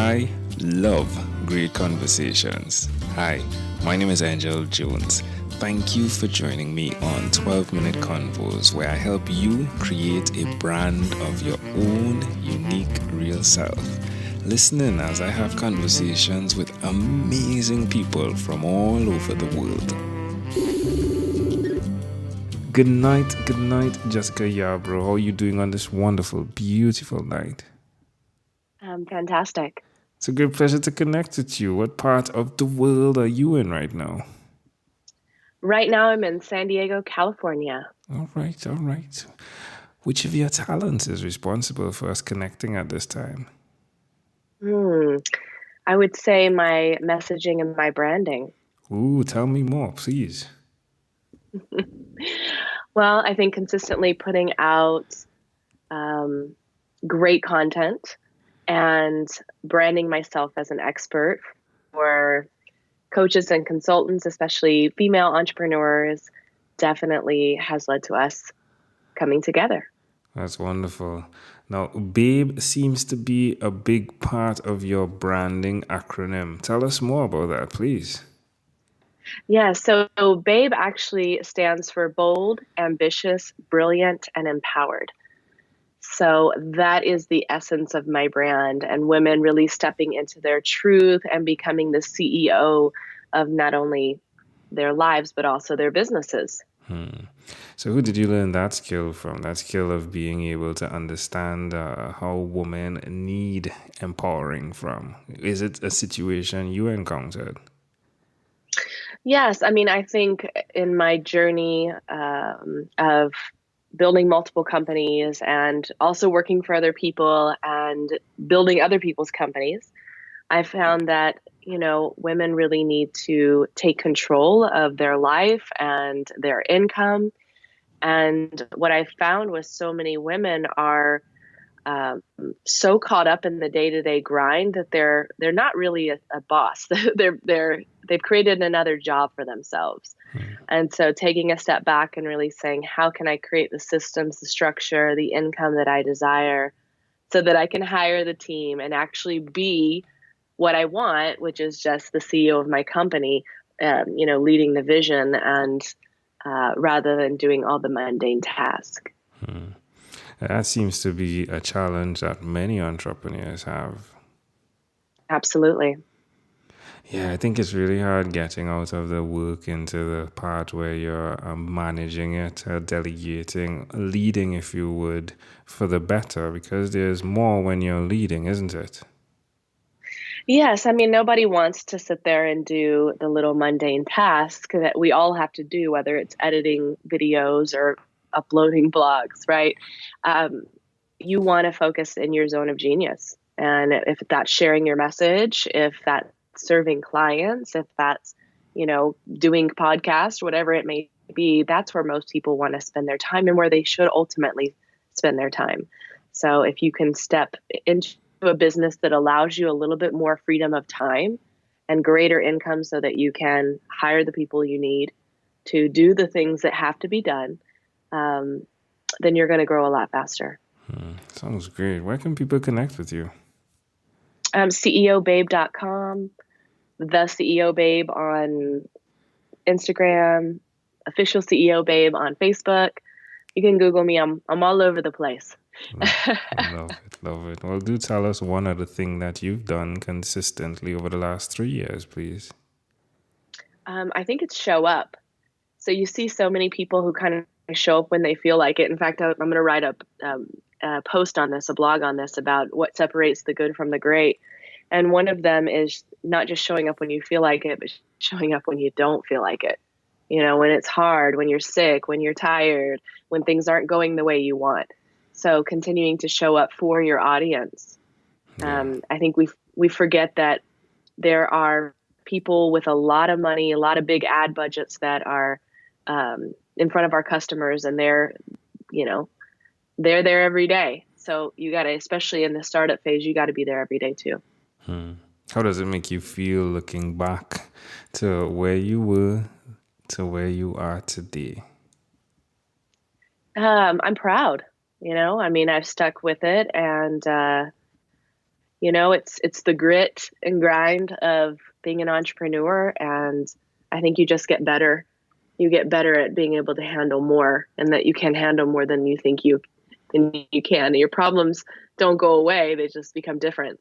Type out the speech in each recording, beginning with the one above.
I love great conversations. Hi, my name is Angel Jones. Thank you for joining me on 12-Minute Convos, where I help you create a brand of your own unique real self. Listen in as I have conversations with amazing people from all over the world. Good night, Jessica Yarbrough. How are you doing on this wonderful, beautiful night? Fantastic. It's a great pleasure to connect with you. What part of the world are you in right now? Right now, I'm in San Diego, California. All right. Which of your talents is responsible for us connecting at this time? I would say my messaging and my branding. Ooh, tell me more, please. Well, I think consistently putting out great content and branding myself as an expert for coaches and consultants, especially female entrepreneurs, definitely has led to us coming together. That's wonderful. Now, BABE seems to be a big part of your branding acronym. Tell us more about that, please. Yeah, so BABE actually stands for bold, ambitious, brilliant, and empowered. So that is the essence of my brand, and women really stepping into their truth and becoming the CEO of not only their lives, but also their businesses. So, who did you learn that skill from? That skill of being able to understand how women need empowering from? Is it a situation you encountered? Yes, I mean, I think in my journey of building multiple companies and also working for other people and building other people's companies, I found that, women really need to take control of their life and their income. And what I found was so many women are so caught up in the day-to-day grind that they're not really a boss. They've created another job for themselves. And so taking a step back and really saying, how can I create the systems, the structure, the income that I desire so that I can hire the team and actually be what I want, which is just the CEO of my company, leading the vision and rather than doing all the mundane tasks. That seems to be a challenge that many entrepreneurs have. Absolutely. Yeah, I think it's really hard getting out of the work into the part where you're managing it, delegating, leading, if you would, for the better, because there's more when you're leading, isn't it? Yes, I mean, nobody wants to sit there and do the little mundane tasks that we all have to do, whether it's editing videos or uploading blogs, right? You want to focus in your zone of genius. And if that's sharing your message, if that's serving clients, if that's, doing podcasts, whatever it may be, that's where most people want to spend their time and where they should ultimately spend their time. So if you can step into a business that allows you a little bit more freedom of time and greater income so that you can hire the people you need to do the things that have to be done, then you're going to grow a lot faster. Sounds great. Where can people connect with you? CEOBabe.com, the CEO Babe on Instagram, official CEO Babe on Facebook. You can Google me. I'm all over the place. Love it. Well, do tell us one other thing that you've done consistently over the last 3 years, please. I think it's show up. So you see so many people who kind of show up when they feel like it. In fact, I'm going to write a post on this, a blog on this about what separates the good from the great. And one of them is not just showing up when you feel like it, but showing up when you don't feel like it. When it's hard, when you're sick, when you're tired, when things aren't going the way you want. So continuing to show up for your audience. Yeah. I think we forget that there are people with a lot of money, a lot of big ad budgets that are in front of our customers, and they're there every day. So you got to, especially in the startup phase, you got to be there every day too. How does it make you feel looking back to where you were to where you are today? I'm proud. I mean, I've stuck with it, and It's the grit and grind of being an entrepreneur, and I think you just get better. You get better at being able to handle more, and that you can handle more than you think you can. Your problems don't go away; they just become different.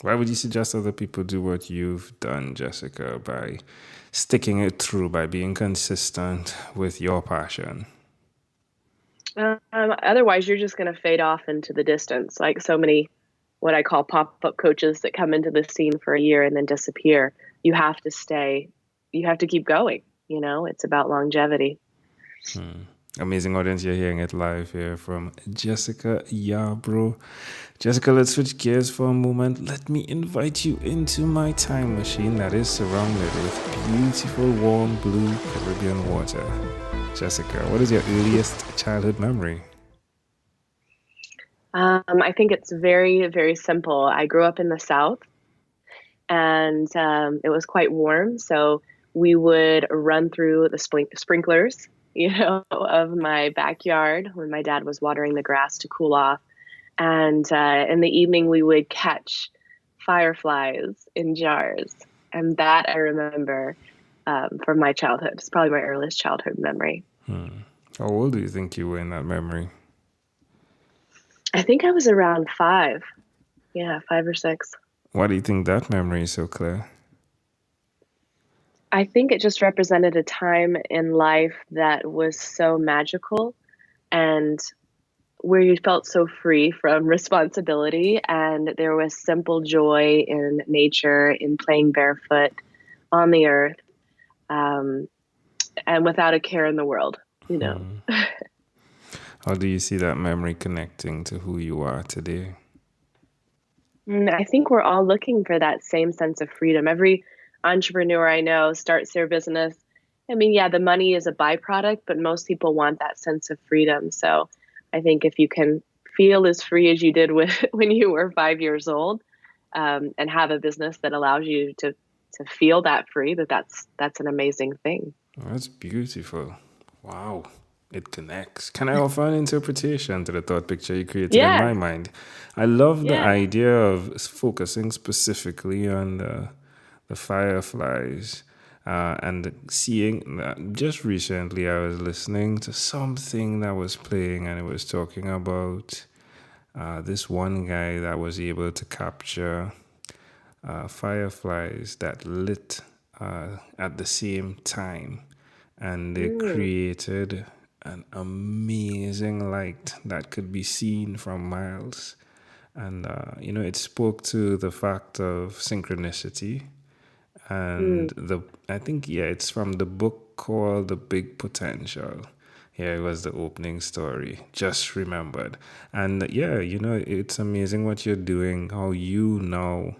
Why would you suggest other people do what you've done, Jessica, by sticking it through, by being consistent with your passion? Otherwise, you're just going to fade off into the distance, like so many what I call pop-up coaches that come into the scene for a year and then disappear. You have to stay. You have to keep going. It's about longevity. Amazing audience, you're hearing it live here from Jessica Yarbrough. Jessica, let's switch gears for a moment. Let me invite you into my time machine that is surrounded with beautiful, warm, blue Caribbean water. Jessica, what is your earliest childhood memory? I think it's very, very simple. I grew up in the South, and it was quite warm. So we would run through the sprinklers, of my backyard when my dad was watering the grass to cool off. And in the evening, we would catch fireflies in jars. And that I remember from my childhood. It's probably my earliest childhood memory. How old do you think you were in that memory? I think I was around 5. Yeah, 5 or 6. Why do you think that memory is so clear? I think it just represented a time in life that was so magical and where you felt so free from responsibility, and there was simple joy in nature, in playing barefoot on the earth, and without a care in the world, How do you see that memory connecting to who you are today? I think we're all looking for that same sense of freedom. Every entrepreneur I know starts their business. I mean, yeah, the money is a byproduct, but most people want that sense of freedom. So I think if you can feel as free as you did when you were 5 years old, and have a business that allows you to feel that free, that's an amazing thing. That's beautiful. Wow. It connects. Can I offer an interpretation to the thought picture you created in my mind? I love the idea of focusing specifically on the fireflies and seeing that. Just recently I was listening to something that was playing, and it was talking about this one guy that was able to capture fireflies that lit at the same time, and they created an amazing light that could be seen from miles. And it spoke to the fact of synchronicity. And I think it's from the book called The Big Potential. Here was the opening story, just remembered. And it's amazing what you're doing, how you now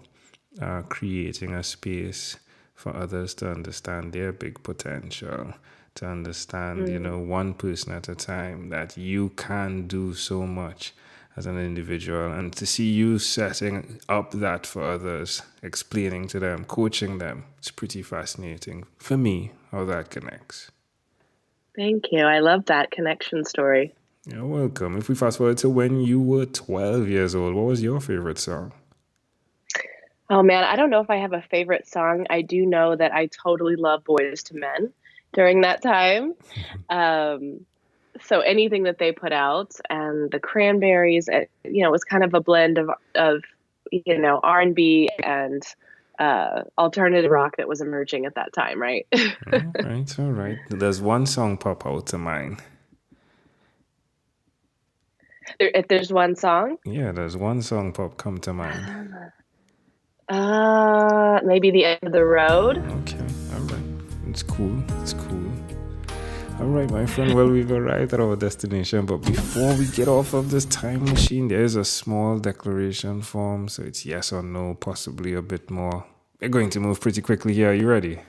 are creating a space for others to understand their big potential, to understand, one person at a time, that you can do so much as an individual, and to see you setting up that for others, explaining to them, coaching them. It's pretty fascinating for me how that connects. Thank you. I love that connection story. You're welcome. If we fast forward to when you were 12 years old, what was your favorite song? Oh man, I don't know if I have a favorite song. I do know that I totally love Boys to Men during that time. So anything that they put out, and the Cranberries, it was kind of a blend of R&B and alternative rock that was emerging at that time, right? All right. There's one song pop out to mind. If there's one song? Yeah, there's one song come to mind. Maybe The End of the Road. Okay, all right. It's cool. All right, my friend. Well, we've arrived at our destination, but before we get off of this time machine, there is a small declaration form. So it's yes or no, possibly a bit more. We're going to move pretty quickly here. Are you ready?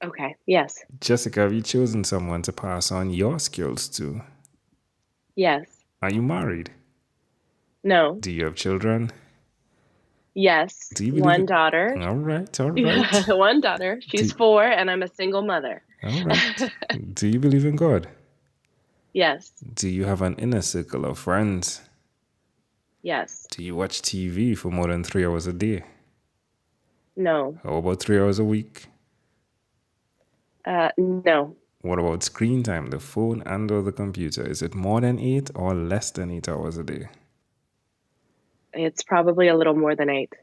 Okay, yes. Jessica, have you chosen someone to pass on your skills to? Yes. Are you married? No. Do you have children? Yes. One daughter. All right. One daughter. She's 4, and I'm a single mother. All right. Do you believe in God? Yes. Do you have an inner circle of friends? Yes. Do you watch TV for more than 3 hours a day? No. How about 3 hours a week? No. What about screen time, the phone and or the computer? Is it more than 8 or less than 8 hours a day? It's probably a little more than 8.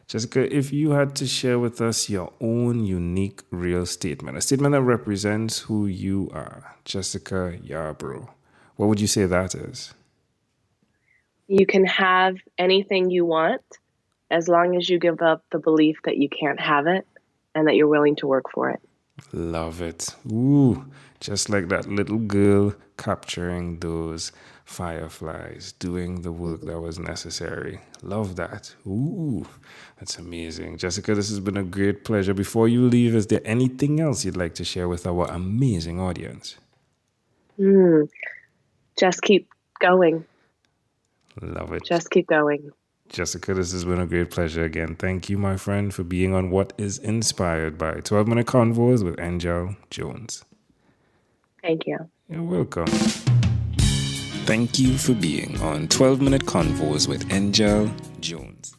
Jessica, if you had to share with us your own unique real statement, a statement that represents who you are, Jessica Yarbrough, what would you say that is? You can have anything you want as long as you give up the belief that you can't have it and that you're willing to work for it. Love it. Ooh, just like that little girl capturing those fireflies, doing the work that was necessary. Love that. Ooh, that's amazing. Jessica, this has been a great pleasure. Before you leave, is there anything else you'd like to share with our amazing audience? Just keep going. Love it. Just keep going. Jessica, this has been a great pleasure again. Thank you, my friend, for being on What is Inspired by 12-Minute Convos with Angel Jones. Thank you. You're welcome. Thank you for being on 12-Minute Convos with Angel Jones.